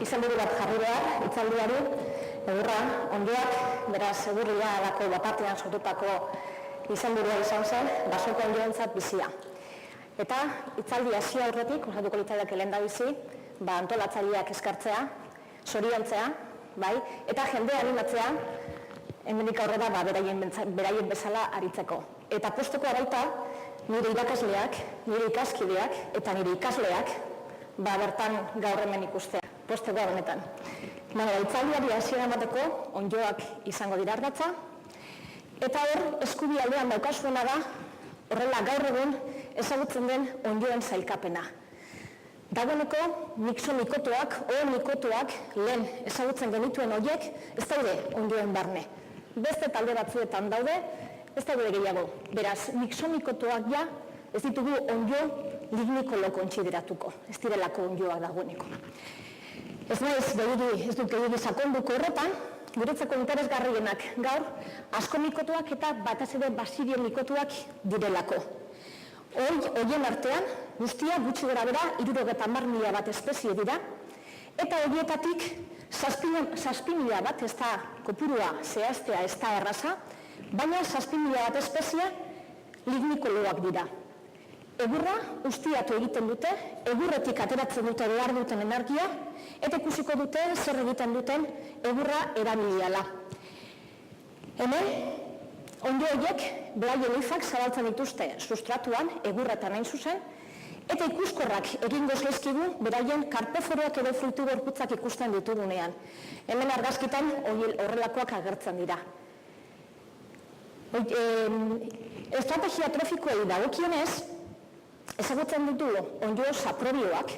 Izenburu bat jarri behar, hitzaldiari, egurra, ondioak, beraz, egurria alako bapatean sortutako izenburua izan zen, basoko ondioentzat bizia. Eta hitzaldi hasi aurretik, osatuko litzaileak lehendabizi, antolatzaileak eskartzea, zoriontzea, eta jendea animatzea, hemendik aurrera beraien bezala aritzeko. Eta posteko baita nire irakasleak, nire ikaskideak eta nire ikasleak bertan gaur hemen ikustea, posteko benetan. Hitzaldiari hasiera emateko onddoak izango dira ardatza, eta hor eskubi aldean daukasuena da, horrela gaur egun ezagutzen den onddoen sailkapena. Dagoeneko mixomikotoak, oomikotoak lehen ezagutzen genituen horiek ez daude onddoen barne. Beste talde batzuetan daude, ez daude gehiago. Beraz, mixomikotoak ja ez ditugu onddo lignikolo kontsideratuko, ez direlako onddoak dagoeneko. Ez dut gehiagi sakonduko horretan, guretzako interesgarrienak gaur, askomikotoak eta batez ere basidio mikotoak direlako. Horien artean, guztia gutxi gora bera, 70.000 bat espezie dira, eta horietatik 7.000 bat ez da kopurua zehaztea ez da erraza, baina 7.000 bat espezie lignikoloak dira. Egurra ustiatu egiten dute, egurretik ateratzen dute behar duten energia, eta ikusiko dute zer egiten duten egurra erabiliala. Hemen, ondo horiek, beraien hifak zabaltzen dituzte sustratuan, egurretan hain zuzen, eta ikuskorrak egingo zaizkigu beraien karpoforoak edo fruitu gorputzak ikusten ditugunean. Hemen argazkitan horrelakoak agertzen dira. Estrategia trofikoei dagokionez, ezagutzen ditugu onddo saprobioak,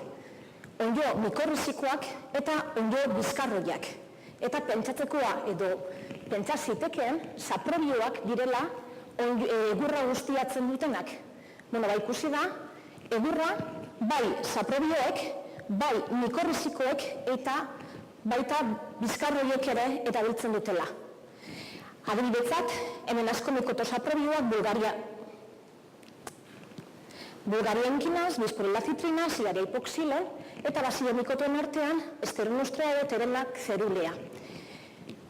onddo mikorrizikoak eta onddo bizkarroiak. Eta pentsatzekoa edo pentsaziteken saprobioak direla egurra guztiatzen dutenak. Ikusi da, egurra bai saprobioek, bai mikorrizikoek eta baita bizkarroiek ere erabiltzen dutela. Adibidetzat, hemen askomikoto saprobioak Bulgarienkinaz, bisporilazitrinas, idaria hipoxilen, eta basidomikotoen artean, esteronostrea edo terenak zerulea.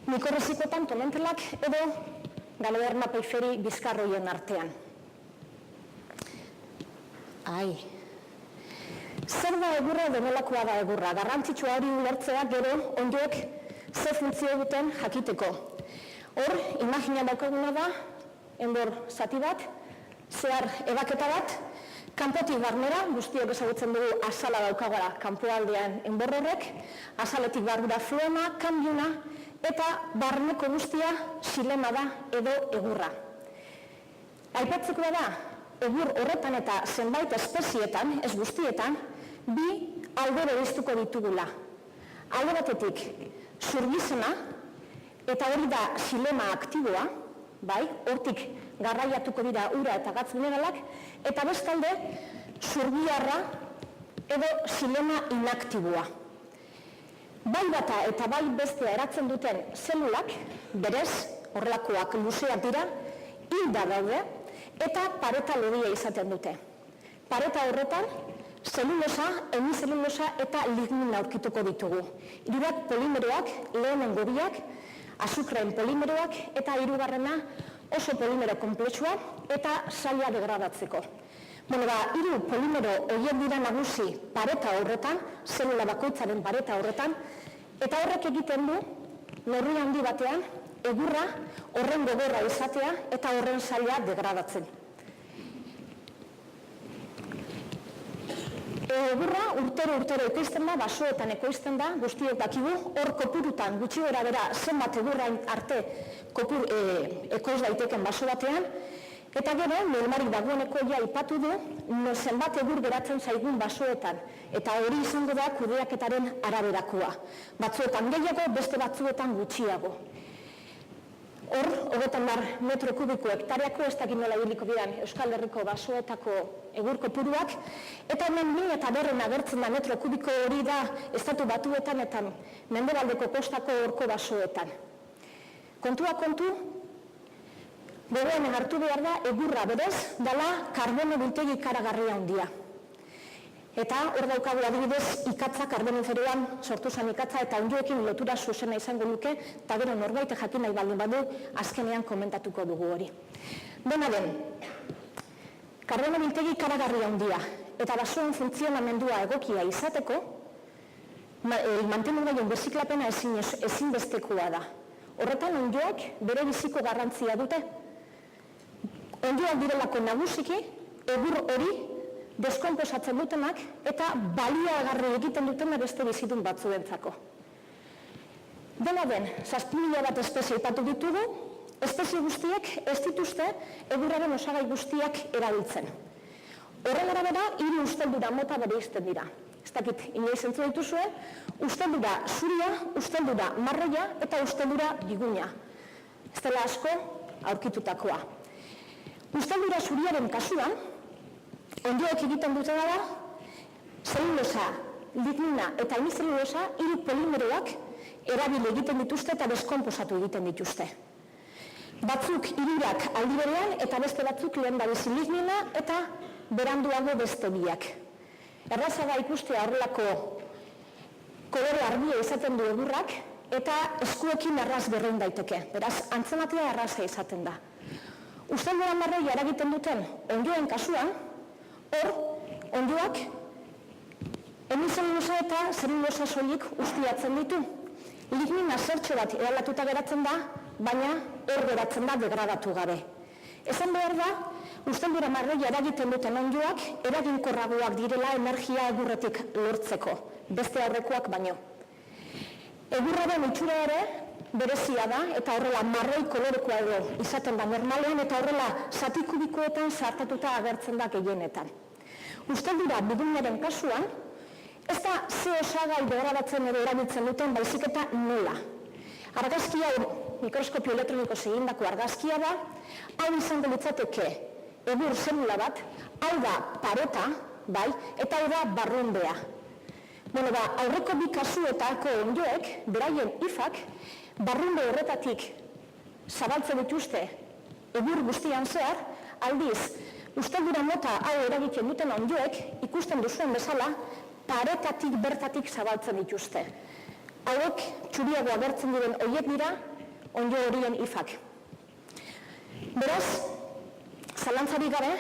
Mikorrizikotan tonentelak edo galoderma peiferi bizkarroien artean. Zer da egurra edo nolakoa da egurra? Garrantzitsua hori ulertzea gero onddoek ze funtzio duten jakiteko. Hor, imagina daukaguna da, enbor zati bat, zehar ebaketa bat, kanpotik barnera, guztiok ezagutzen dugu azala daukagara kanpoaldean enbor horrek, azaletik barnera fluema, kanbiuna, eta barneko guztia xilema da edo egurra. Aipatzeko da, egur horretan eta zenbait espezietan, ez guztietan, bi alde bereiztuko ditugula. Alde batetik, zurgizena, eta hori da xilema aktiboa, hortik garraiatuko dira ura eta gatz mineralak, eta bestalde, zurgiarra edo xilema inaktiboa. Bai bata eta bai bestea eratzen duten zelulak, berez, horrelakoak luzeak dira, hilda daude, eta pareta lodia izaten dute. Pareta horretan, zelulosa, hemizelulosa eta lignin aurkituko ditugu. Hirurak polimeroak, lehenengo biak, azukreen polimeroak eta hirugarrena oso polimero konplexua eta zaila degradatzeko. Hiru polimero horiek dira nagusi pareta horretan, zelula bakoitzaren pareta horretan, eta horrek egiten du, neurri handi batean, egurra horren gogorra izatea eta horren zaila degradatzen. Egurra urtero ekoizten da, basoetan ekoizten da, guztiok dakigu, hor kopurutan gutxi gora bera zenbat egurra arte ekoiz daiteken baso batean, eta gero, normarik dagoeneko ja ipatu du, zenbat egur geratzen zaigun basoetan, eta hori izango da kudeaketaren araberakoa. Batzuetan gehiago, beste batzuetan gutxiago. Hor, 30 metro kubiko hektareako, ez dakit nola ibiliko bidan Euskal Herriko basoetako egur kopuruak, eta hemen 1.200 agertzen da metro kubiko hori da estatu batuetan eta mendebaldeko kostako horko basoetan. Kontua kontu, gogoan hartu behar da egurra berez, dala karbono biltegi ikaragarria handia. Eta hor daukagu adibidez ikatza, Karboniferoan sortu zen ikatza, eta ondioekin lotura zuzena izango luke, eta gero norbait jakin nahi baldin badu, azkenean komentatuko dugu hori. Dena den, karbono biltegi ikaragarria handia, eta basoen funtzionamendua egokia izateko, mantenugailen birziklapena ezinbestekoa da. Horretan onddoak bere biziko garrantzia dute. Onddoak direlako nagusiki, egur hori deskonposatzen dutenak eta baliagarri egiten dutena beste bizitun batzuentzako. Dena den, 7.000 bat espezie aipatu ditugu, espezie guztiek ez dituzte egurraren osagai guztiak erabiltzen. Horren arabera, 3 usteldura mota bereizten dira. Ez dakit, inoiz entzun dituzue, usteldura zuria, usteldura marroia eta usteldura biguna. Ez dela asko aurkitutakoa. Usteldura zuriaren kasuan, onddoek egiten dutena da, zelulosa, lignina eta hemizelulosa 3 polimeroak erabili egiten dituzte eta deskonposatu egiten dituzte. Batzuk 3 aldi berean eta beste batzuk lehendabizi lignina eta beranduago beste biak. Erraza da ikustea horrelako kolore argia izaten du egurrak eta eskuekin erraz berrein daiteke. Beraz, antzematea erraza izaten da. Usteldura marroia eragiten duten onddoen kasuan, hor, onddoak hemizelulosa eta zelulosa soilik ustiatzen ditu. Lignina zertxo bat eralatuta geratzen da, baina hor geratzen da degradatu gabe. Esan behar da, usteldura marroia eragiten duten onddoak eraginkorragoak direla energia egurretik lortzeko, beste aurrekoak baino. Egurraren itxura ere berezia da, eta horrela marroi kolorekoa edo izaten da normalean, eta horrela zati kubikoetan zartatuta agertzen da gehienetan. Usteldura bigunaren kasuan, ez da ze osagai degradatzen edo erabiltzen duten, baizik eta nola. Argazkia, mikroskopio elektroniko egindako argazkia da, hau izango litzateke egur zelula bat, hau da pareta, bai, eta hau da barrundea. Aurreko bi kasuetako onddoek, beraien ifak, barrunde horretatik zabaltzen dituzte egur guztian zehar, aldiz, usteldura mota hau eragiten duten onddoek, ikusten duzuen bezala, paretatik bertatik zabaltzen dituzte. Hauek txuriago agertzen diren horiek dira onddo horien ifak. Beraz, zalantzari gabe,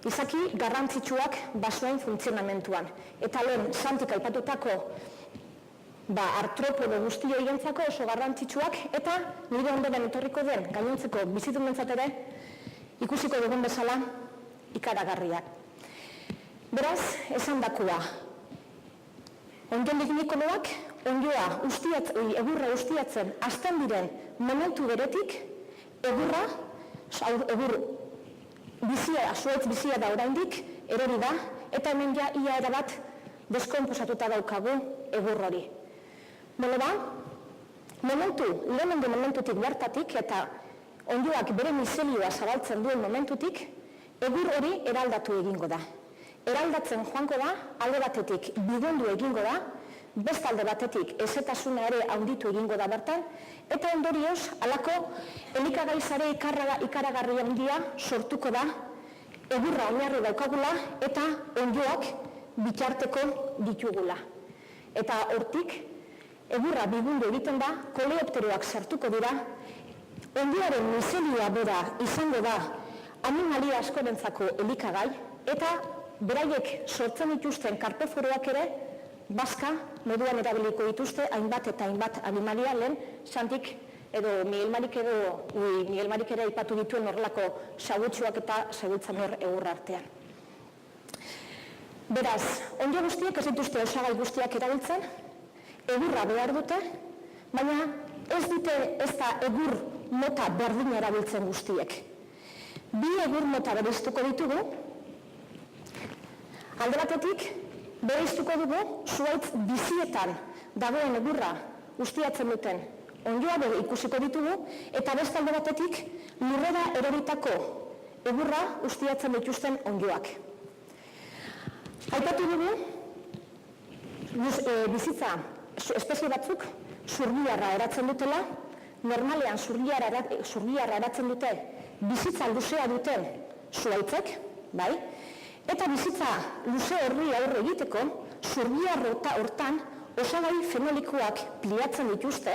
izaki garrantzitsuak basoen funtzionamentuan. Eta lehen, Santik aipatutako artropodo guzti horientzako oso garrantzitsuak, eta nire ondoren etorriko den gainontzeko bizitumentzat ere ikusiko dugun bezala ikaragarriak. Beraz, esan dakua, ondo lignikoak egurra ustiatzen hasten diren momentu beretik, egur bizia, zuhaitz bizia da oraindik, erori da, eta hemen ja ia erabat deskonposatuta daukagu egur hori. Lehenengo momentutik bertatik eta onddoak bere mizelioa zabaltzen duen momentutik, egur hori eraldatu egingo da. Eraldatzen joango da, alde batetik bigundu egingo da, beste alde batetik ezetasuna ere handitu egingo da bertan, eta ondorioz, halako elikagaizare ikaragarri handia sortuko da, egurra oinarri daukagula eta onddoak bitarteko ditugula. Eta hortik, egurra bigundu egiten da, koleopteroak sartuko dira, onddoaren mizelioa bera izango da animalia askorentzako elikagai, eta beraiek sortzen dituzten karpoforoak ere, bazka moduan erabiliko dituzte hainbat eta hainbat animalia lehen Santik edo Miguel Marik ere aipatu dituen horrelako sagutsuak eta sagutzen hor egurra artean. Beraz, onddo guztiek ez dituzte osagai guztiak erabiltzen, egurra behar dute, baina ez da egur mota berdina erabiltzen guztiek. Bi egur mota bereiztuko ditugu, alde batetik, bereiztuko dugu, zuhaitz bizietan dagoen egurra ustiatzen duten onddoa ikusiko ditugu, eta beste alde batetik lurrera eroritako egurra ustiatzen dituzten onddoak. Aipatu dugu, bizitza espezie batzuk zurgiarra eratzen dutela, normalean zurgiarra eratzen dute bizitza luzea duten zuhaitzek, bai? Eta bizitza luze horri aurre egiteko, zurgiar hortan osagai fenolikoak pliatzen dituzte,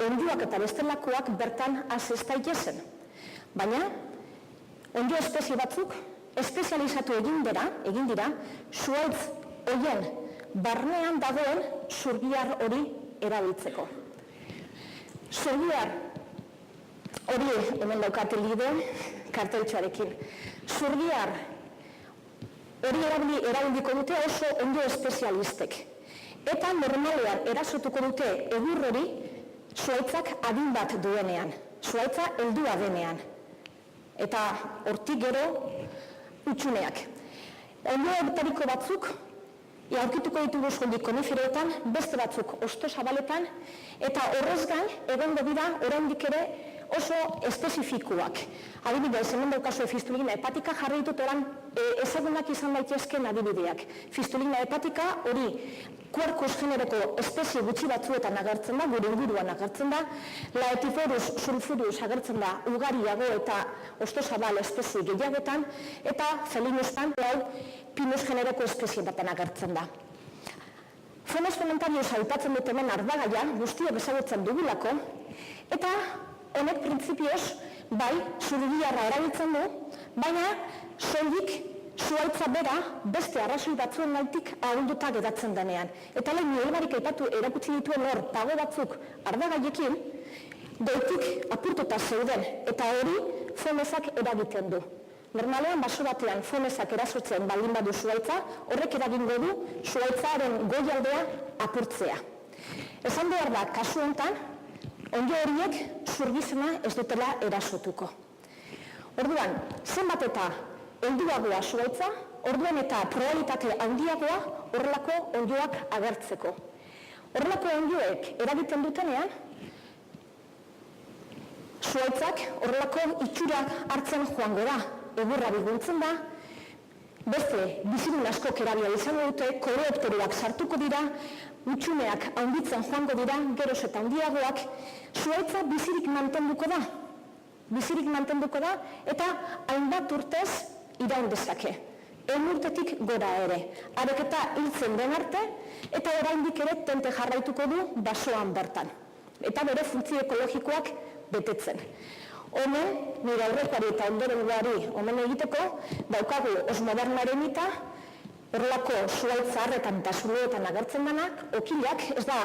onddoak eta bestelakoak bertan has ez daitezen. Baina, onddo espezie batzuk espezializatu egin dira, zuhaitz horien barnean dagoen zurgiar hori erabiltzeko. Zurgiar hori hemen daukate lide karteltxoarekin. Zurgiar hori erabiliko dute oso ondo espezialistek. Eta normalean erasotuko dute egur hori zuhaitzak adin bat duenean, zuhaitza heldua denean. Eta hortik gero utxuneak. Ondo hortariko batzuk, aurkituko ditugu soilik koniferoetan, beste batzuk hosto zabaletan, eta horrez gain egongo dira oraindik ere oso espezifikoak. Adibidez, hemen daukazue fistulina hepatika jarri ditut oran ezagunak izan daitezken adibideak. Fistulina hepatika hori Quercus generoko espezie gutxi batzuetan agertzen da, gure inguruan agertzen da, Laetiforus sulfurus agertzen da ugariago eta hostozabal espezie gehiagotan, eta Felinus panteau Pinus generoko espezie baten agertzen da. Fonos fementarius aipatzen dut hemen ardagaia, guztiak ezagutzen dugulako, eta honek printzipioz, bai, zurgiarra erabiltzen du, baina soilik zuhaitza bera beste arrazoi batzuen gaitik ahulduta geratzen denean. Eta lehen nire aipatu erakutsi dituen hor pago batzuk ardagaiekin, goitik apurtuta zeuden, eta hori fonesak eragiten du. Normalean, baso batean fonesak erasotzen baldin badu zuhaitza, horrek eragingo du zuhaitzaren goialdea apurtzea. Esan behar da, kasu honetan, onddo horiek zurgizena ez dutela erasotuko. Orduan, zenbat eta helduagoa zuhaitza, orduan eta probabilitate handiagoa horrelako onddoak agertzeko. Horrelako onddoek eragiten dutenean, zuhaitzak horrelako itxurak hartzen joango da, egurra biguntzen da, beste bizidun askok erabia izango dute, koleopteroak sartuko dira, utxuneak handitzen joango dira, geroz eta handiagoak, zuhaitza bizirik mantenduko da, eta hainbat urtez iraun dezake. Urtetik gora ere. Arek eta hiltzen den arte, eta oraindik ere tente jarraituko du basoan bertan. Eta bere funtzio ekologikoak betetzen. Honen, nire aurrekoari eta ondorengoari omen egiteko, daukagu osmodernaren eta horrelako zuhaitz zaharretan eta zuloetan agertzen denak, okilak, ez da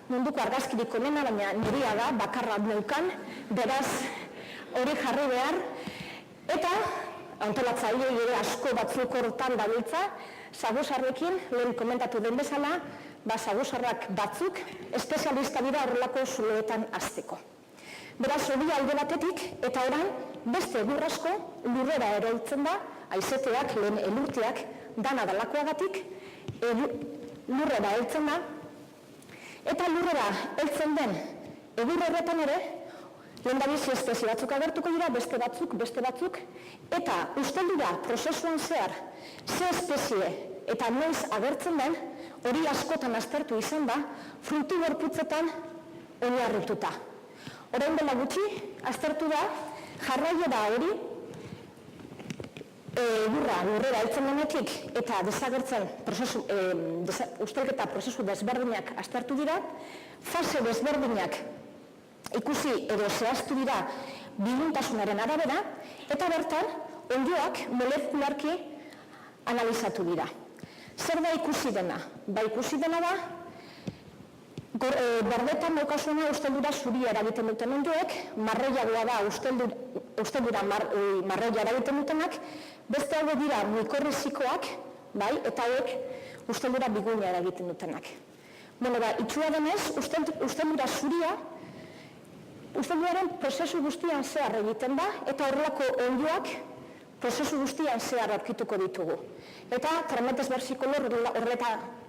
munduko argazkirik onena, baina nirea da, bakarra neukan, beraz hori jarri behar, eta antolatzaile ere asko batzuk horretan dabiltza, saguzarrekin, lehen komentatu den bezala, saguzarrak batzuk espezialista dira horrelako zuloetan azteko. Beraz, hori alde batetik, eta oran, beste egur asko lurrera erortzen da, haizeteak, lehen elurteak, dana dalakoagatik, lurrera heltzen da, eta lurrera heltzen den egur horretan ere, lehendabizi espezie batzuk agertuko dira, beste batzuk, eta usteldura prozesuan zehar, ze espezie eta noiz agertzen den, hori askotan aztertu izan da, fruitu gorputzetan oinarrituta. Orain dela gutxi, aztertu da, jarraiera hori, lurrera heltzen denetik eta desagertzen ustelketa prozesu desberdinak aztertu dira, fase desberdinak ikusi edo zehaztu dira biguntasunaren arabera, eta bertan onddoak molekularki analizatu dira. Zer da ikusi dena? Ikusi dena da, berdetan daukazuna usteldura zuria eragiten duten onddoek, marroiagoa da usteldura marroia eragiten dutenak, beste hau dira mikorrizikoak, eta hauek usteldura biguna eragiten dutenak. Itxua denez, usteldura zuria, ustelduraren prozesu guztian zehar egiten da, eta horrelako onddoak prozesu guztian zehar aurkituko ditugu. Eta trametes bersikolor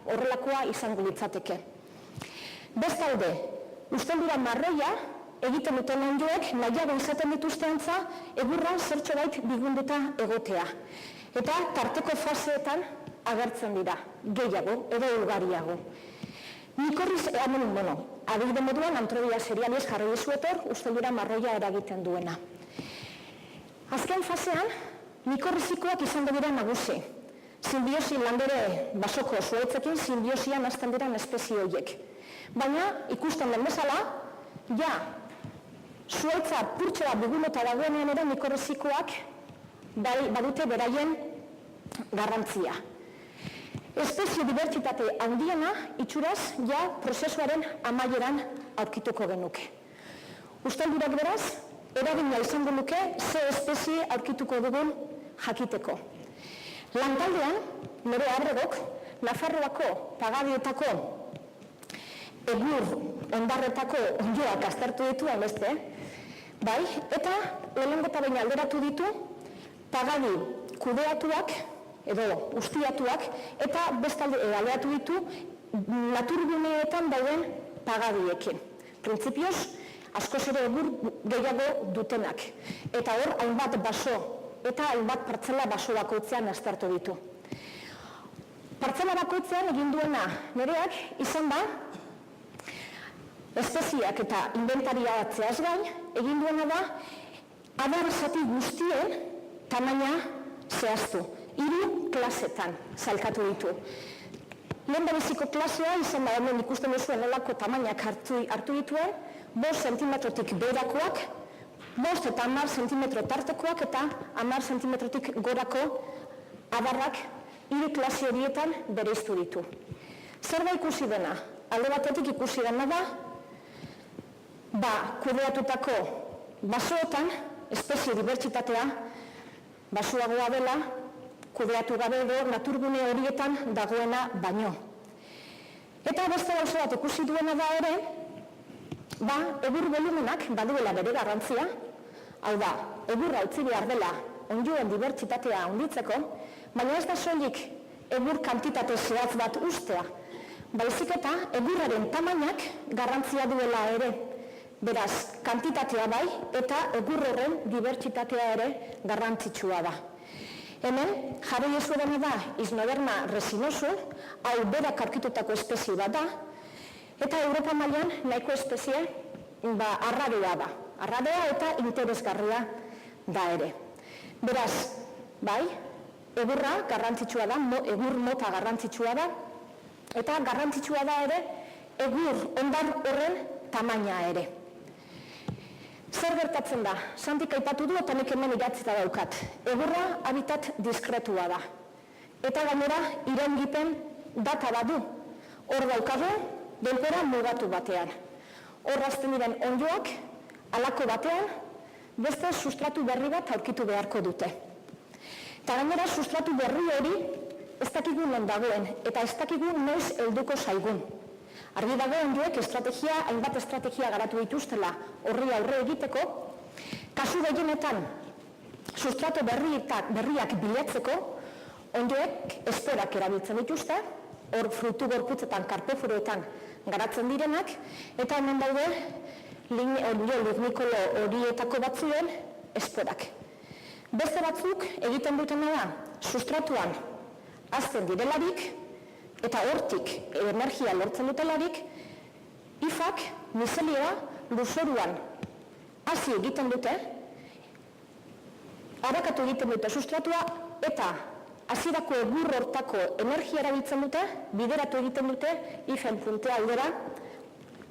horrelakoa izango litzateke. Bestalde, usteldura marroia egiten duten onddoek nahiago izaten dituzteantza egurran zertxo bait bigunduta egotea. Eta tarteko faseetan agertzen dira, gehiago edo ugariago. Mikorriz, adibide moduan, Antrobia serialis jarri dizuetor, usteldura marroia eragiten duena. Azken fasean, Mikorrizikoak izango dira nagusi. Simbiosi landore basoko zuhaitzekin simbiosian hasten diren espezie horiek. Baina, ikusten den bezala, ja, zuhaitza purtsoa bigulota dagoenean ere mikorrizikoak badute beraien garrantzia. Espezie dibertsitate handiena itxuraz ja prozesuaren amaieran aurkituko genuke. Usteldurak beraz, eragina izango luke ze espezie aurkituko dugun jakiteko. Lantaldean, nire arredok, Nafarroako pagadietako egur ondarretako ondioak aztertu ditu hainbeste, bai, eta lehenengo eta baina alderatu ditu pagadi kudeatuak edo ustiatuak eta bestalde alderatu ditu naturguneetan dauden pagadiekin. Printzipioz, askoz ere egur gehiago dutenak. Eta hor, hainbat baso eta hainbat partzela baso bakoitzean aztertu ditu. Partzela bakoitzean egin duena nireak izan da, espezieak eta inventariatzeaz gain, egin duena da, adar zati guztien tamaina zehaztu. 3 klasetan salkatu ditu. Lehendabiziko klasea izan da hemen ikusten duzuen nolako tamainak hartu dituen, 5 zentimetrotik beherakoak, 5 eta 10 zentimetro tartekoak eta 10 zentimetrotik gorako adarrak 3 klase horietan bereiztu ditu. Zer da ikusi dena? Alde batetik ikusi dena da, kudeatutako basoetan espezie dibertsitatea basoagoa dela, kudeatu gabe edo naturgune horietan dagoena baino. Eta beste gauza bat ikusi duena da ere, egur volumenak baduela bere garrantzia, hau da, egurra utzi behar dela onddoen dibertsitatea handitzeko, baina ez da soilik egur kantitate zehatz bat ustea, baizik eta egurraren tamainak garrantzia duela ere, beraz, kantitatea bai eta egur horren dibertsitatea ere garrantzitsua da. Hemen, jarri ezuedana da Isnoderma resinosu, hau berak aurkitutako espezie bat da, eta Europa mailan nahiko espezie arraroa da. Arraroa eta interesgarria da ere. Beraz, bai, egurra garrantzitsua da, egur mota garrantzitsua da, eta garrantzitsua da ere, egur ondar horren tamaina ere. Zer gertatzen da? Santik aipatu du eta nik hemen idatzita daukat. Egurra habitat diskretua da. Eta gainera, iraungipen data badu. Hor daukagu, denbora mugatu batean. Hor hasten diren onddoak, halako batean, beste sustratu berri bat aurkitu beharko dute. Eta gainera, sustratu berri hori ez dakigu non dagoen, eta ez dakigu noiz helduko zaigun. Argi dago onddoek hainbat estrategia garatu dituztela horri aurre egiteko, kasu gehienetan sustrato berriak bilatzeko, onddoek esporak erabiltzen dituzte, hor frutu gorputzetan, karpofuroetan garatzen direnak, eta hemen daude lignikolo horietako batzuen esporak. Beste batzuk egiten dutena da, sustratuan hazten direlarik, eta hortik energia lortzen dutelarik, ifak, mizelioa, lurzoruan hasi egiten dute, arakatu egiten dute sustratua, eta hasierako egur hortako energia erabiltzen dute, bideratu egiten dute, ifen puntea aldera,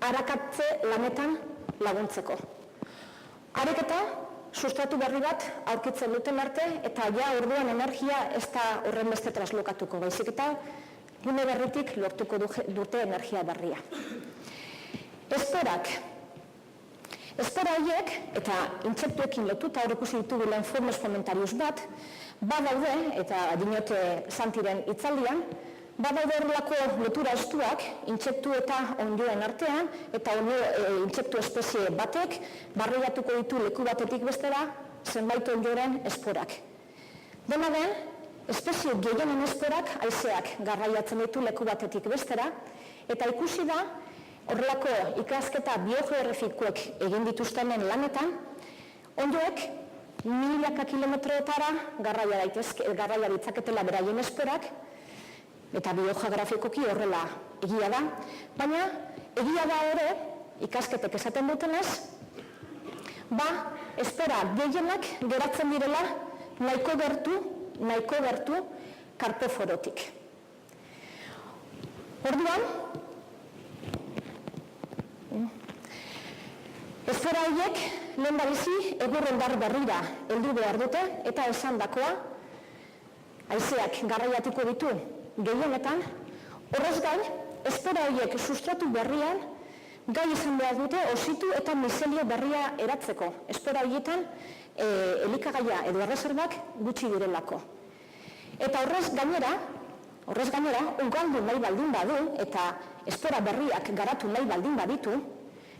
arakatze lanetan laguntzeko. Areketa, sustratu berri bat aurkitzen duten arte, eta ja orduan energia ez da horren beste traslokatuko, baizik eta gune berritik lortuko dute energia berria. Esporak. Espora horiek, eta intsektuekin lotuta hor ikusi ditugu Lenformes fomentarius bat, badaude, eta dinote Santiren hitzaldian, badaude horrelako lotura estuak, intsektu eta onddoen artean, eta intsektu espezie batek, barreiatuko ditu leku batetik bestera, zenbait ondoren esporak. Dena den, espezie gehienen esporak haizeak garraiatzen ditu leku batetik bestera, eta ikusi da, horrelako ikasketa biogeografikoek egin dituztenen lanetan, ondoek milaka kilometroetara garraia ditzaketela beraien esporak, eta biogeografikoki horrela egia da, baina egia da ere, ikasketek esaten dutenez, espora gehienak geratzen direla nahiko gertu karpoforotik. Orduan, esfera horiek lehendabizi egur hondar berrira heldu behar dute eta esandakoa haizeak garraiatuko ditu gehienetan. Horrez gain, esfera horiek sustratu berrian gai izan behar dute ositu eta mizelio berria eratzeko. Esfera horietan elikagaia edo erreserbak gutxi direlako. Eta horrez gainera, ugaldu nahi baldin badu eta esfera berriak garatu nahi baldin baditu,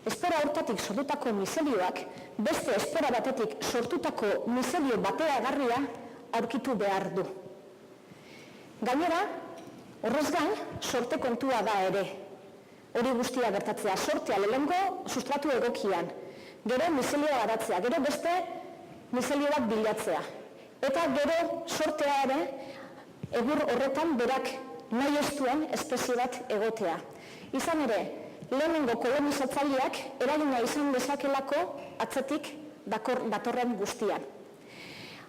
esfera hortatik sortutako mizelioak beste esfera batetik sortutako mizelio bateagarria aurkitu behar du. Gainera, horrez gain, sorte kontua da ere. Hori guztia gertatzea, sortea lehengo sustratu egokian, gero mizelioa garatzea, gero beste mizelio bat bilatzea. Eta gero sortea ere, egur horretan berak nahi ez duen espezie bat egotea. Izan ere, lehenengo kolonizatzaileak eragina izan dezakelako atzetik datorren guztian.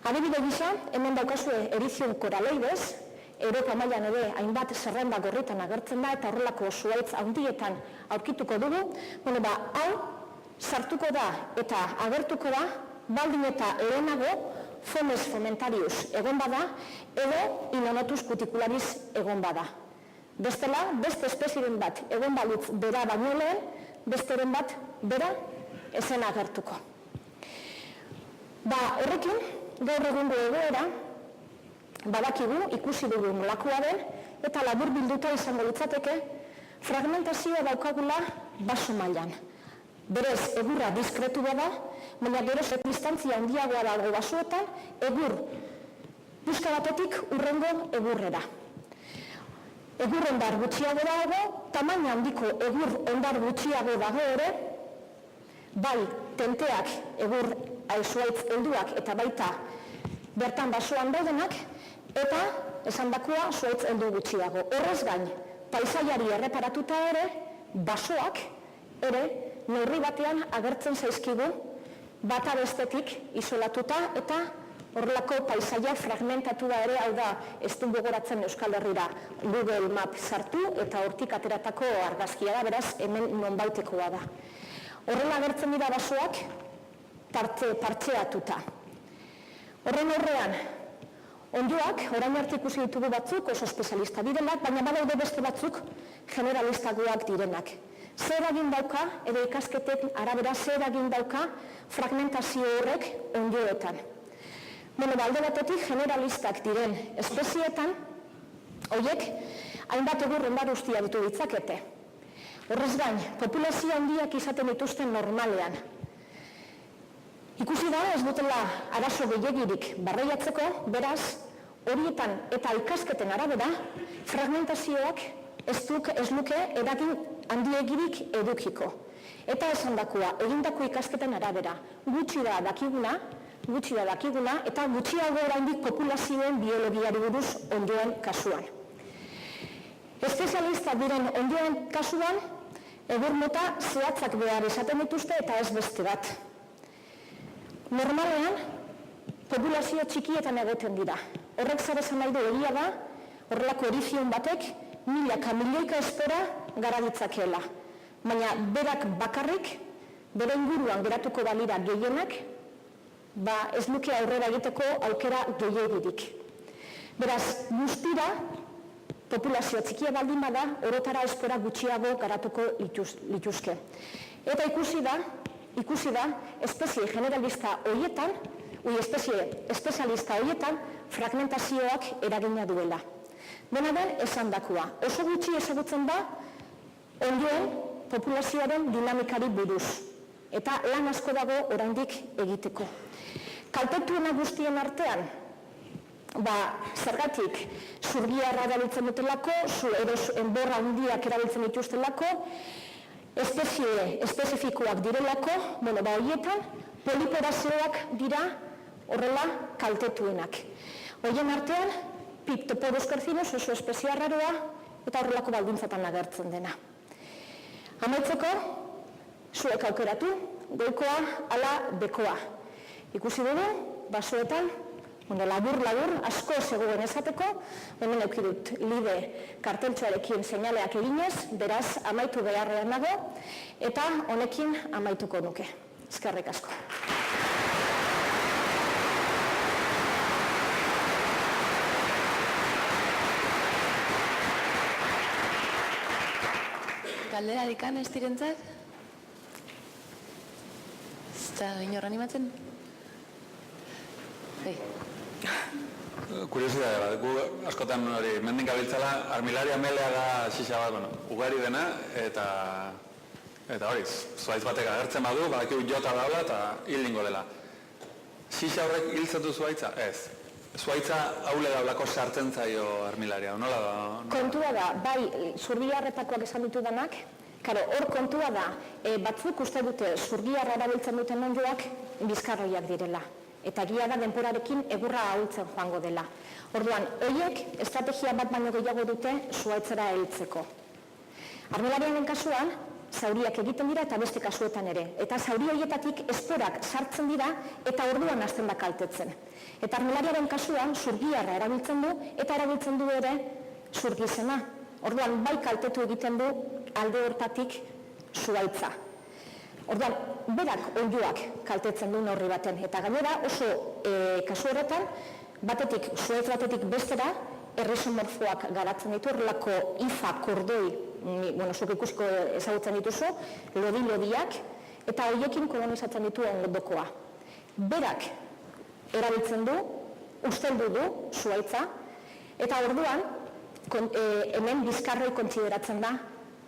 Adibide gisa, hemen daukazue Erythrum coralloides, Europa mailan ere hainbat zerrenda gorritan agertzen da eta horrelako zuhaitz handietan aurkituko dugu. Hau sartuko da eta agertuko da baldin eta lehenago Fomes fomentarius egon bada edo Inonotus cuticularis egon bada. Bestela, beste espezieren bat egon balitz bera baino lehen, besteren bat bera ezen agertuko. Horrekin, gaur egungo egoera, badakigu, ikusi dugu nolakoa den, eta labur bilduta izango litzateke, fragmentazioa daukagula baso mailan. Berez, egurra diskretu bada, baina gero distantzia handiagoa dago basoetan, egur buska batetik urrengo egurrera. Egur ondar gutxiago dago, tamaina handiko egur ondar gutxiago dago ere, bai tenteak egur zuhaitz helduak eta baita bertan basoan daudenak, eta esandakoa zuhaitz heldu gutxiago. Horrez gain, paisaiari erreparatuta ere, basoak ere neurri batean agertzen zaizkigu bata bestetik isolatuta eta horrelako paisaia fragmentatu da ere, hau da, ez du gogoratzen Euskal Herrira Google Map sartu eta hortik ateratako argazkia da, beraz hemen nonbaitekoa da. Horrela agertzen dira basoak partxeatuta. Horren horrean, onddoak, orain arte ikusi ditugu batzuk oso espezialista direnak, baina badaude beste batzuk generalistagoak direnak. Zer eragin dauka, edo ikasketen arabera zer eragin dauka fragmentazio horrek onddoetan. Alde batetik generalistak diren espezietan, horiek hainbat egur ondar guztia ditu ditzakete. Horrez gain, populazio handiak izaten dituzten normalean. Ikusi da, ez dutela arazo gehiagirik barreiatzeko, beraz, horietan eta ikasketen arabera, fragmentazioak ez luke eragin handiegirik edukiko. Eta esandakoa, egindako ikasketen arabera, gutxi da dakiguna, eta gutxiago oraindik populazioen biologiari buruz onddoen kasuan. Espezialistak diren onddoen kasuan, egur mota zehatzak behar esaten dituzte eta ez beste bat. Normalean, populazio txikietan egoten dira. Horrek zer esan nahi du egia da, horrelako Erythrum batek milioika espera gara ditzakeela. Baina berak bakarrik, bere inguruan geratuko balira gehienak, ez luke aurrera egiteko aukera gehiagirik. Beraz, guztira, populazio txikia baldin bada, orotara espera gutxiago garatuko lituzke. Eta ikusi da, espezie generalista horietan, espezie espezialista horietan, fragmentazioak eragina duela. Dena den, esandakoa. Oso gutxi ezagutzen da, onddoen populazioaren dinamikari buruz. Eta lan asko dago oraindik egiteko. Kaltetuena guztien artean, zergatik zurgiarra erabiltzen dutelako, enborra handiak erabiltzen dituztelako, espezie espezifikoak direlako, horietan, poliporazioak dira horrela kaltetuenak. Horien artean, Pictopodus carcinus oso espezie arraroa eta horrelako baldintzatan agertzen dena. Amaitzeko, zuek aukeratu, goikoa ala bekoa. Ikusi dugu, basoetan, Labur, asko zegoen esateko, hemen eduki dut lide karteltxoarekin seinaleak eginez, beraz, amaitu beharrean nago, eta honekin amaituko nuke. Eskerrik asko. Galdera dikan ez direntzat? Ez da inor animatzen? Kuriosidade bat, gu askotan hori mendin gabiltzala, armilaria melea da xixa bat, ugari dena, eta hori, zuaitz batek agertzen badu, badakiu jota daula eta hilingo dela. Xixa horrek hiltzatu zuaitza? Ez. Zuaitza haule daulako sartzen zaio armilaria, nola da? Kontua da, bai, zurgiarretakoak esan ditu danak, hor kontua da, batzuk uste dute zurgiarra erabiltzen duten ondioak bizkarroiak direla. Eta egia da denporarekin egurra ahultzen joango dela. Orduan, horiek estrategia bat baino gehiago dute zuaitzera heltzeko. Armilariaren kasuan, zauriak egiten dira eta beste kasuetan ere. Eta zauri horietatik esporak sartzen dira eta orduan hasten da kaltetzen. Eta armilariaren kasuan, zurgiarra erabiltzen du eta erabiltzen du ere zurgizena. Orduan, bai kaltetu egiten du alde hortatik zuaitza. Orduan, berak ondioak kaltetzen du neurri baten. Eta gainera oso kasu horretan, batetik, zuaitz batetik bestera, erresomorfoak garatzen ditu, horrelako ifa, kordoi, zuk ikusiko ezagutzen dituzu, lodi-lodiak, eta horiekin kolonizatzen ditu ondokoa. Berak erabiltzen du, usteldu du zuaitza, eta orduan, hemen bizkarroi kontsideratzen da,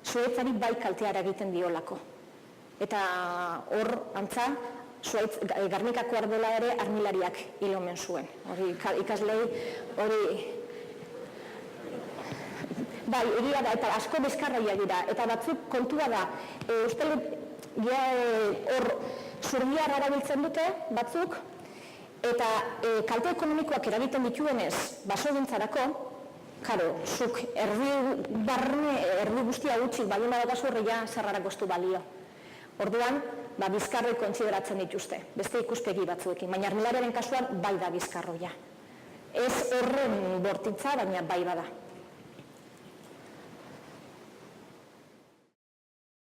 zuaitzari bai kalteara egiten diolako. Eta hor, antza, Garnikako ardela ere armilariak hil omen zuen. Ikaslei hori... Bai, egia da, eta asko bizkarraia dira. Eta batzuk kontua da, uste hor zurgiarra erabiltzen dute, batzuk, eta kalte ekonomikoak eragiten dituenez basogintzarako, zuk erdi guztia gutxik baldin badakazu horreia zerrarak gostu balio. Orduan, bizkarroi kontsideratzen dituzte, beste ikuspegi batzuekin, baina armilariaren kasuan bai da bizkarroia. Ez horren bortitza, baina bai bada.